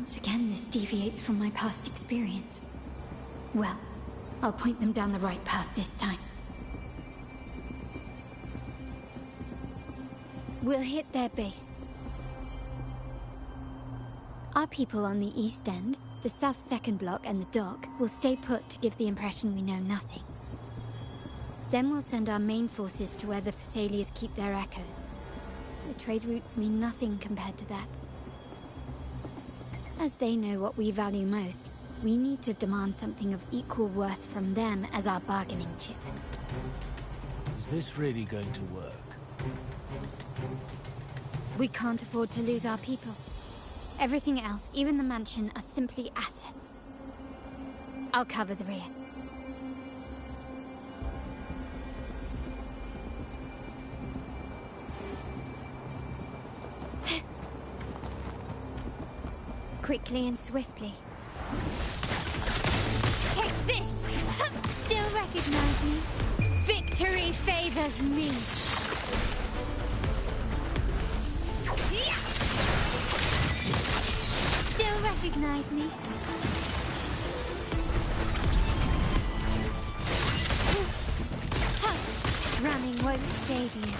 Once again, this deviates from my past experience. Well, I'll point them down the right path this time. We'll hit their base. Our people on the East End, the South Second Block and the dock will stay put to give the impression we know nothing. Then we'll send our main forces to where the Phassalias keep their echoes. The trade routes mean nothing compared to that. As they know what we value most, we need to demand something of equal worth from them as our bargaining chip. Is this really going to work? We can't afford to lose our people. Everything else, even the mansion, are simply assets. I'll cover the rear. Quickly and swiftly. Take this! Still recognize me? Victory favors me! Still recognize me? Running won't save you.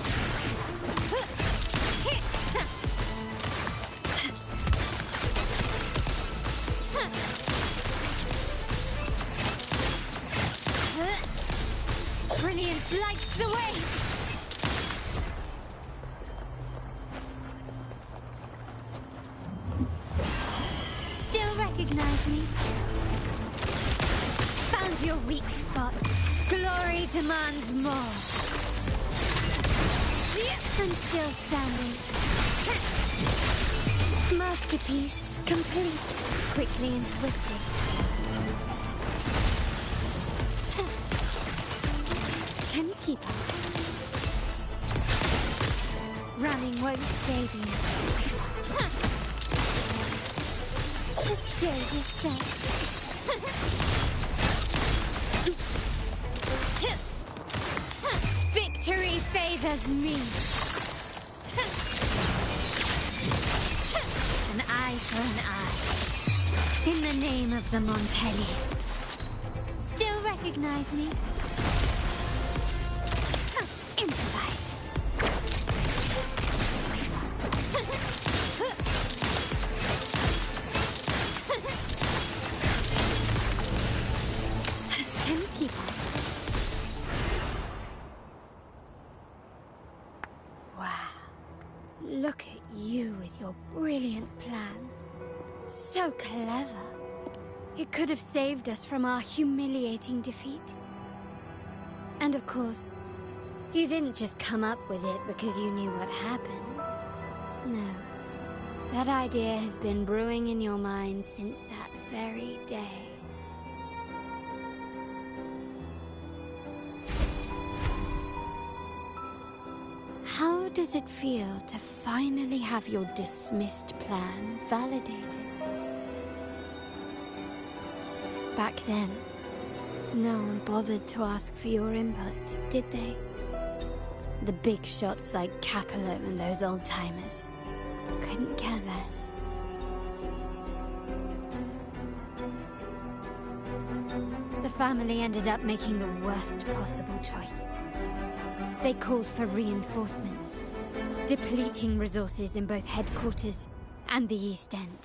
Brilliance lights the way! Still recognize me? Found your weak spot. Glory demands more. And still standing. Masterpiece complete. Quickly and swiftly. Can you keep up? Running won't save you. The stage is set. Victory favors me. An eye for an eye. In the name of the Montellis. Still recognize me? Improvise. Can you keep up? Wow. Look at you with your brilliant plan. So clever. It could have saved us from our humiliating defeat. And of course, you didn't just come up with it because you knew what happened. No. That idea has been brewing in your mind since that very day. How does it feel to finally have your dismissed plan validated? Back then, no one bothered to ask for your input, did they? The big shots like Capello and those old-timers couldn't care less. The family ended up making the worst possible choice. They called for reinforcements, depleting resources in both headquarters and the East End.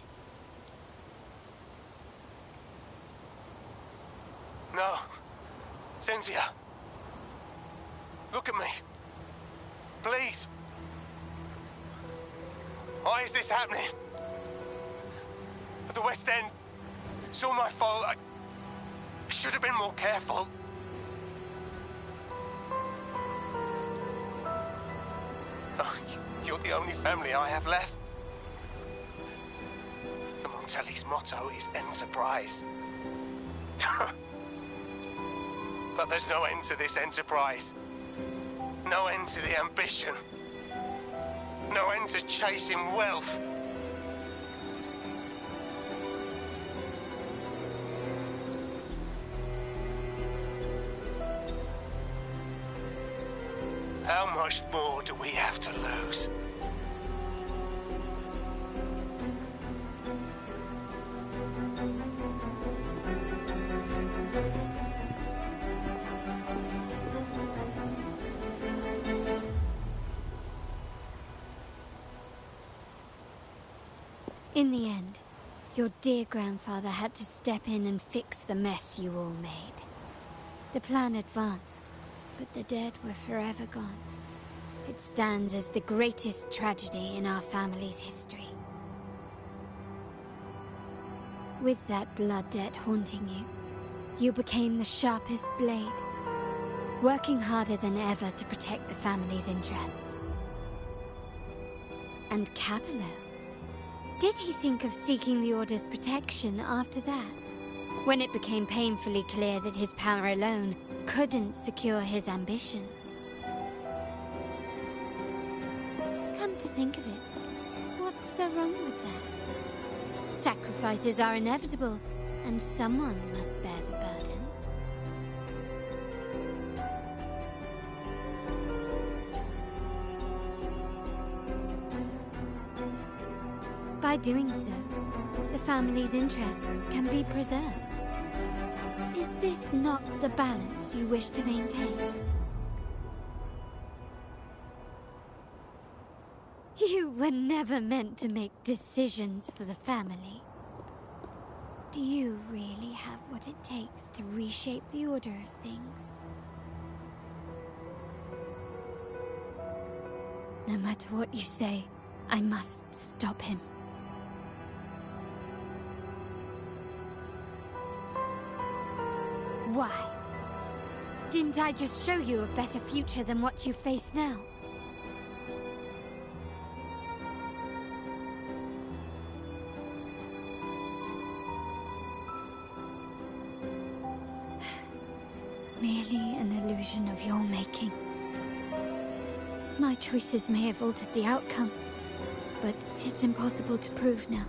No. Cynthia. Look at me. Please. Why is this happening? At the West End. It's all my fault. I should have been more careful. Oh, you're the only family I have left. The Montellis' motto is enterprise. But there's no end to this enterprise. No end to the ambition. No end to chasing wealth. How much more do we have to lose? In the end, your dear grandfather had to step in and fix the mess you all made. The plan advanced, but the dead were forever gone. It stands as the greatest tragedy in our family's history. With that blood debt haunting you, you became the sharpest blade, working harder than ever to protect the family's interests. And Capello? Did he think of seeking the Order's protection after that? When it became painfully clear that his power alone couldn't secure his ambitions? Come to think of it, what's so wrong with that? Sacrifices are inevitable, and someone must bear the burden. By doing so, the family's interests can be preserved. Is this not the balance you wish to maintain? You were never meant to make decisions for the family. Do you really have what it takes to reshape the order of things? No matter what you say, I must stop him. Why? Didn't I just show you a better future than what you face now? Merely an illusion of your making. My choices may have altered the outcome, but it's impossible to prove now.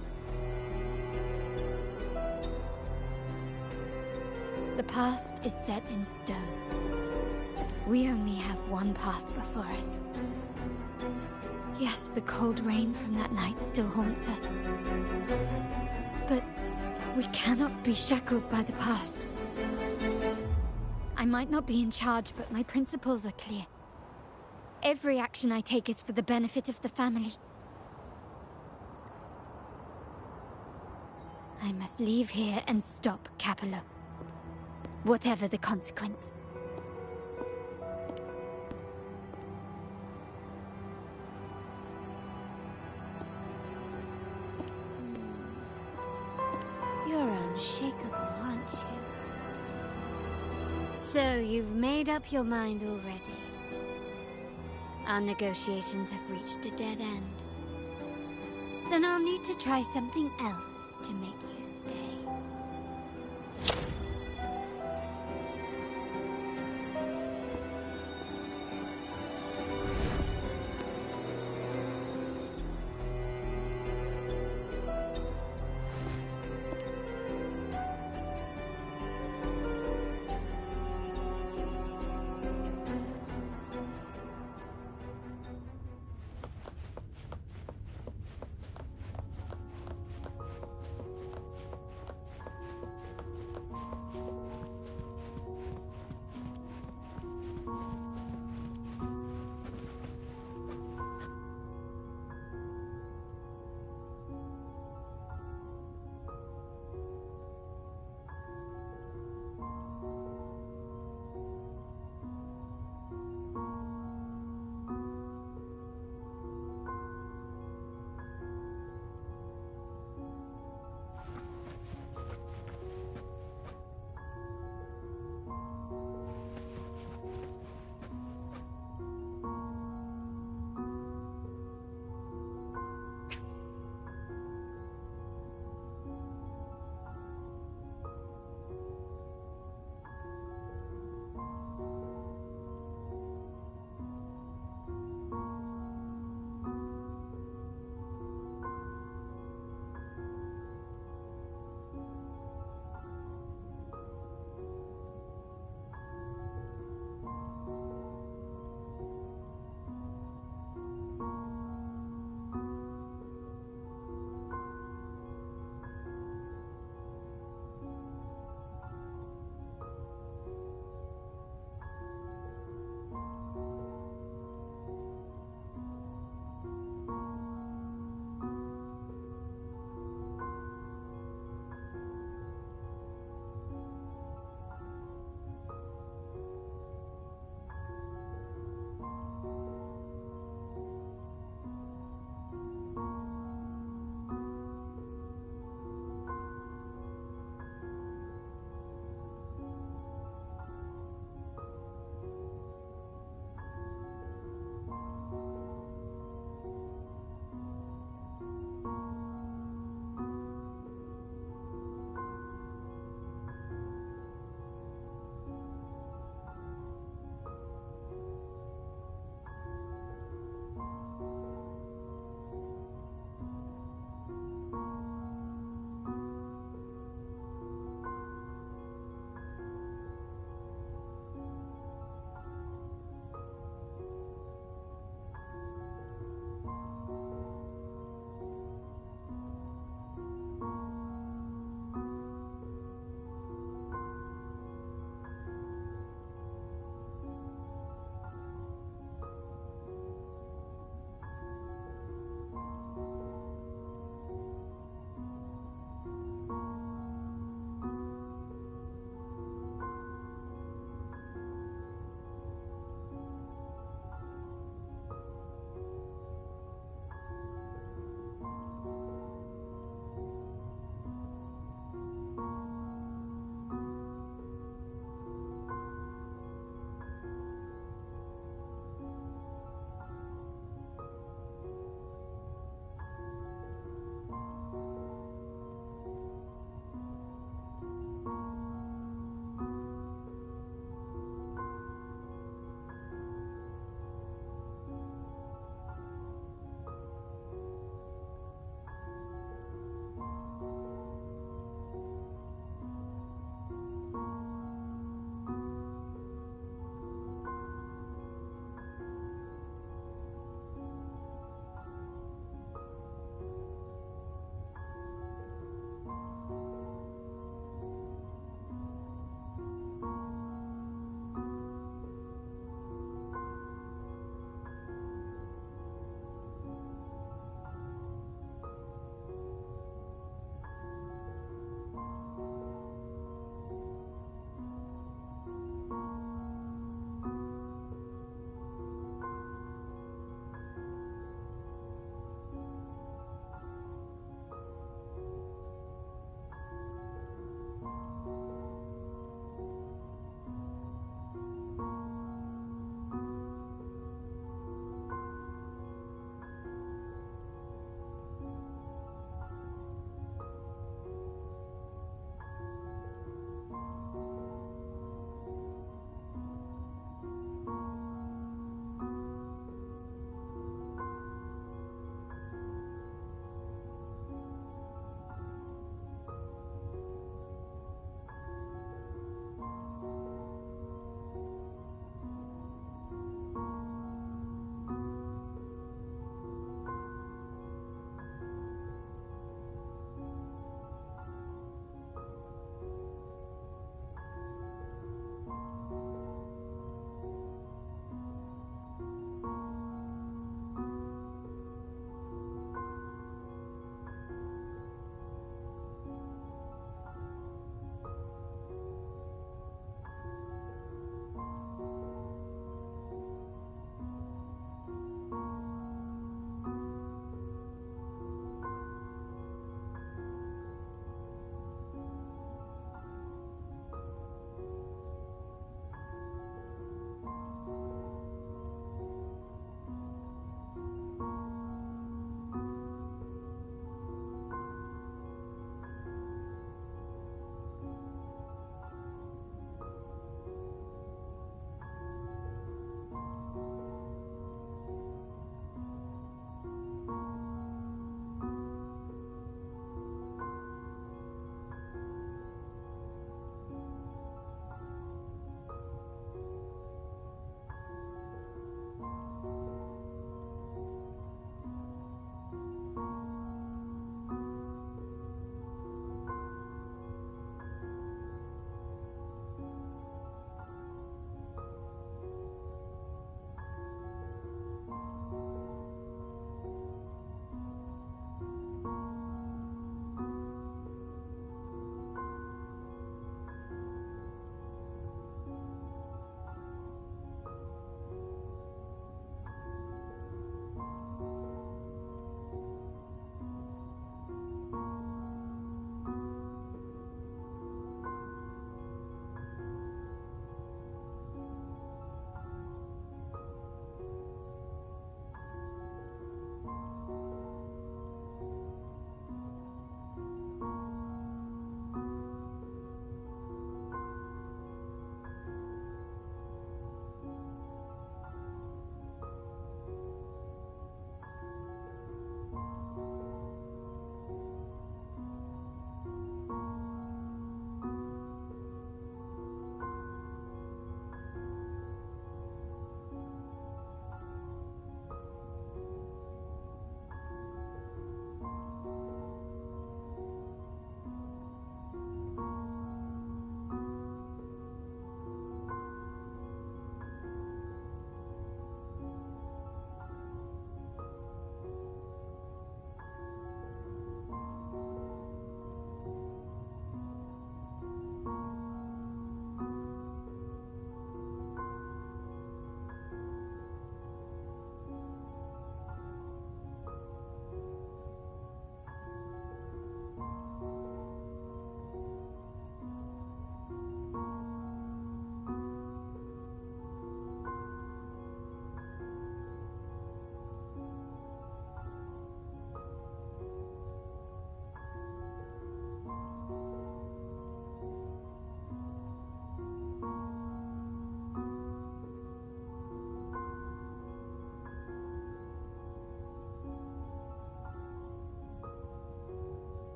The past is set in stone. We only have one path before us. Yes, the cold rain from that night still haunts us. But we cannot be shackled by the past. I might not be in charge, but my principles are clear. Every action I take is for the benefit of the family. I must leave here and stop Capello. Whatever the consequence. You're unshakable, aren't you? So you've made up your mind already. Our negotiations have reached a dead end. Then I'll need to try something else to make you stay.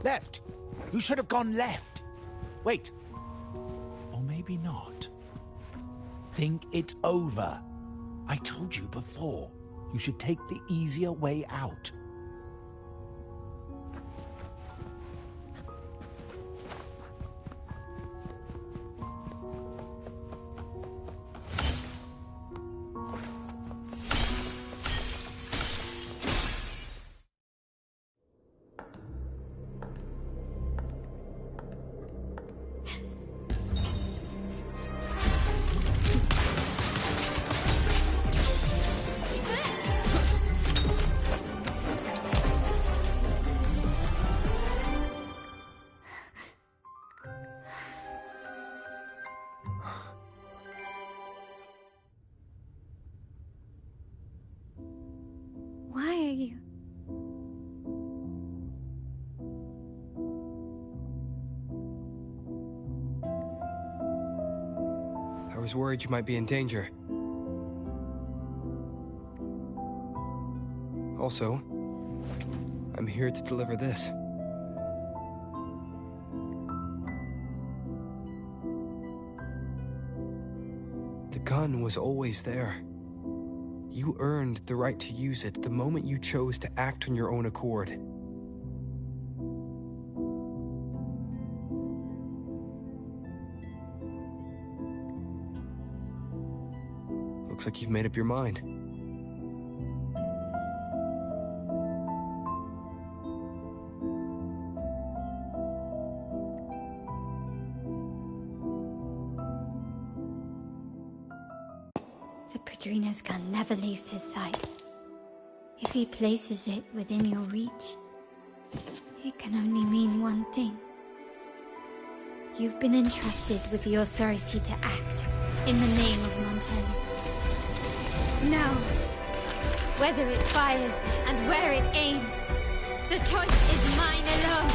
Left! You should have gone left! Wait. Or maybe not. Think it over. I told you before. You should take the easier way out. Why are you... I was worried you might be in danger. Also, I'm here to deliver this. The gun was always there. You earned the right to use it the moment you chose to act on your own accord. Looks like you've made up your mind. The Padrino's gun never leaves his side. If he places it within your reach, it can only mean one thing. You've been entrusted with the authority to act in the name of Montella. Now, whether it fires and where it aims, the choice is mine alone.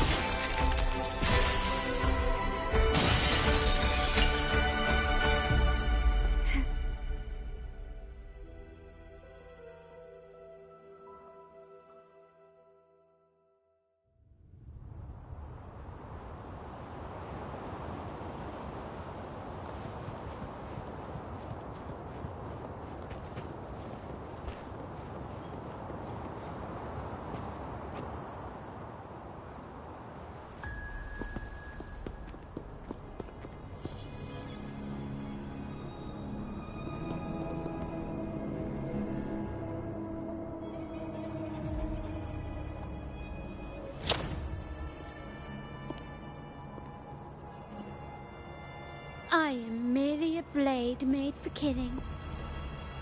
I am merely a blade made for killing.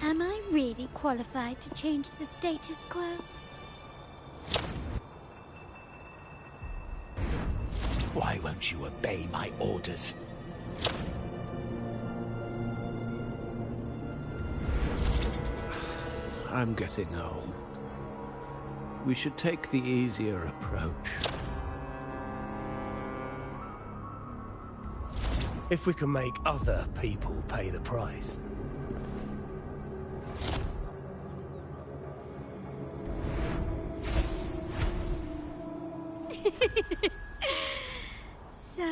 Am I really qualified to change the status quo? Why won't you obey my orders? I'm getting old. We should take the easier approach. If we can make other people pay the price. So,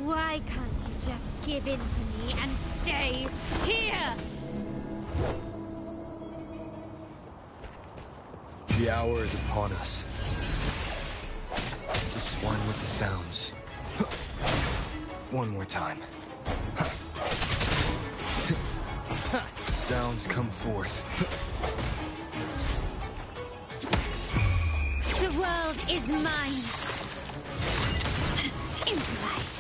why can't you just give in to me and stay here? The hour is upon us. This is one with the sounds. One more time. Sounds come forth. The world is mine. Improvise.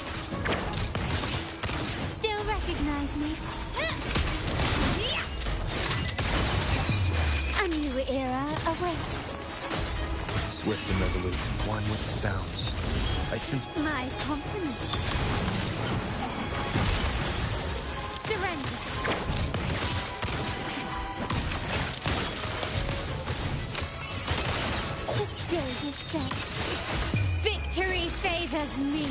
Still recognize me? A new era awaits. Swift and resolute, one with the sounds. I sense My compliments. Surrender. The stage is set. Victory favors me.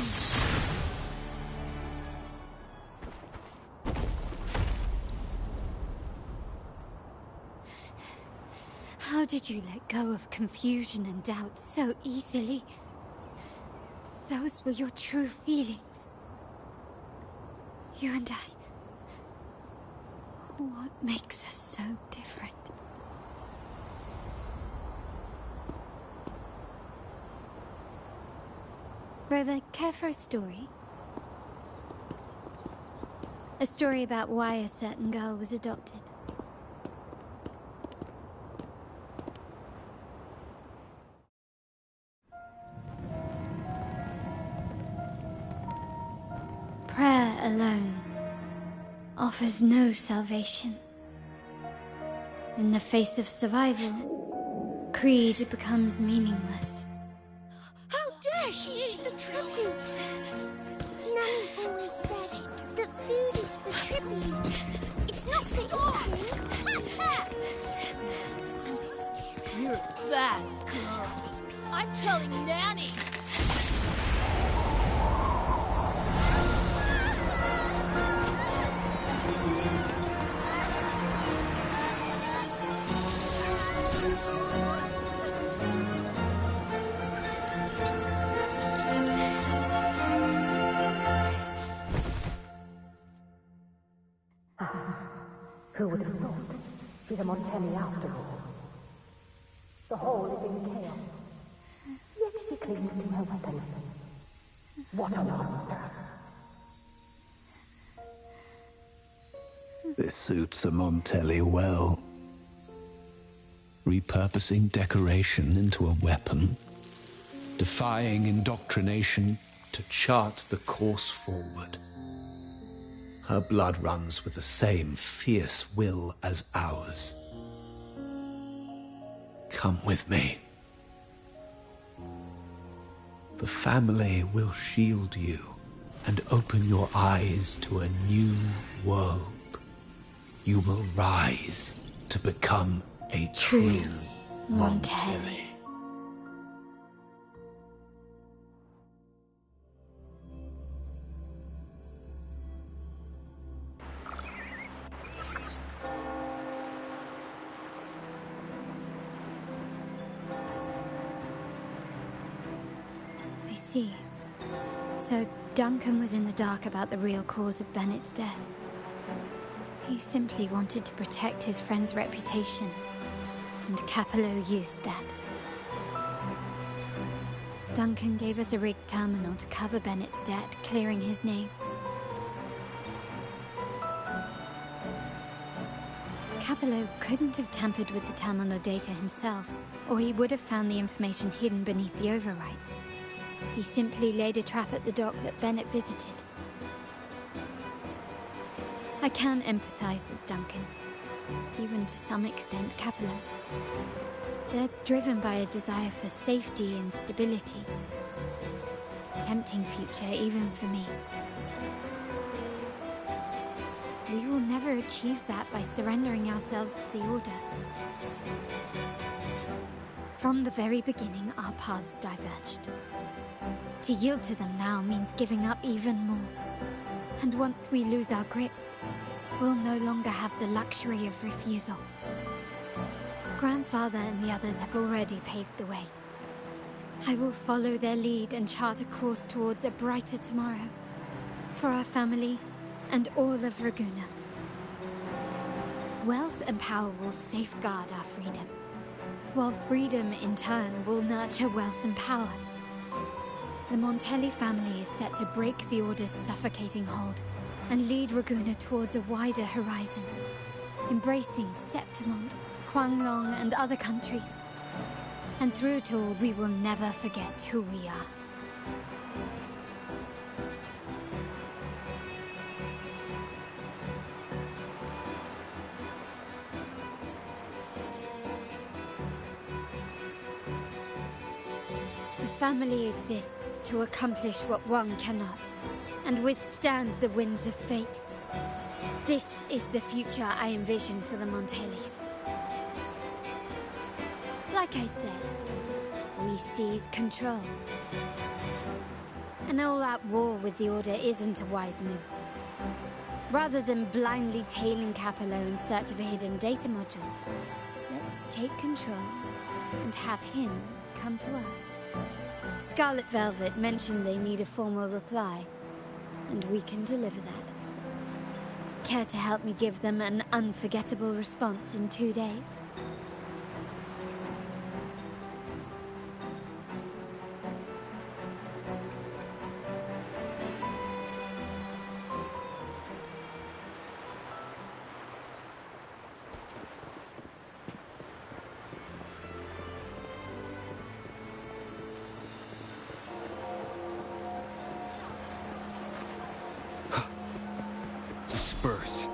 How did you let go of confusion and doubt so easily? those were your true feelings. You and I. What makes us so different? Brother, care for a story? A story about why a certain girl was adopted. Prayer alone offers no salvation. In the face of survival, creed becomes meaningless. How dare she eat the tribute? Nanny always said that food is for tribute. It's not for eating. You're a bad girl. I'm telling Nanny. Who would have thought? She's a Montelli after all. The hall is in chaos. Yet she clings to her weapon. What a monster! This suits a Montelli well. Repurposing decoration into a weapon. Defying indoctrination to chart the course forward. Her blood runs with the same fierce will as ours. Come with me. The family will shield you and open your eyes to a new world. You will rise to become a true Montelli. See. So Duncan was in the dark about the real cause of Bennett's death. He simply wanted to protect his friend's reputation, and Capello used that. Duncan gave us a rigged terminal to cover Bennett's debt, clearing his name. Capello couldn't have tampered with the terminal data himself, or he would have found the information hidden beneath the overrides. He simply laid a trap at the dock that Bennett visited. I can empathize with Duncan, even to some extent Capello. They're driven by a desire for safety and stability. Tempting future even for me. We will never achieve that by surrendering ourselves to the Order. From the very beginning, our paths diverged. To yield to them now means giving up even more. And once we lose our grip, we'll no longer have the luxury of refusal. Grandfather and the others have already paved the way. I will follow their lead and chart a course towards a brighter tomorrow. For our family and all of Ragusa. Wealth and power will safeguard our freedom, while freedom in turn will nurture wealth and power. The Montelli family is set to break the Order's suffocating hold and lead Ragusa towards a wider horizon, embracing Septimont, Huanglong, and other countries. And through it all, we will never forget who we are. The family exists to accomplish what one cannot, and withstand the winds of fate. This is the future I envision for the Montellis. Like I said, we seize control. An all-out war with the Order isn't a wise move. Rather than blindly tailing Capello in search of a hidden data module, let's take control and have him come to us. Scarlet Velvet mentioned they need a formal reply, and we can deliver that. Care to help me give them an unforgettable response in 2 days? Disperse.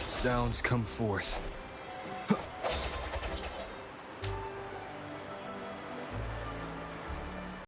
Sounds come forth.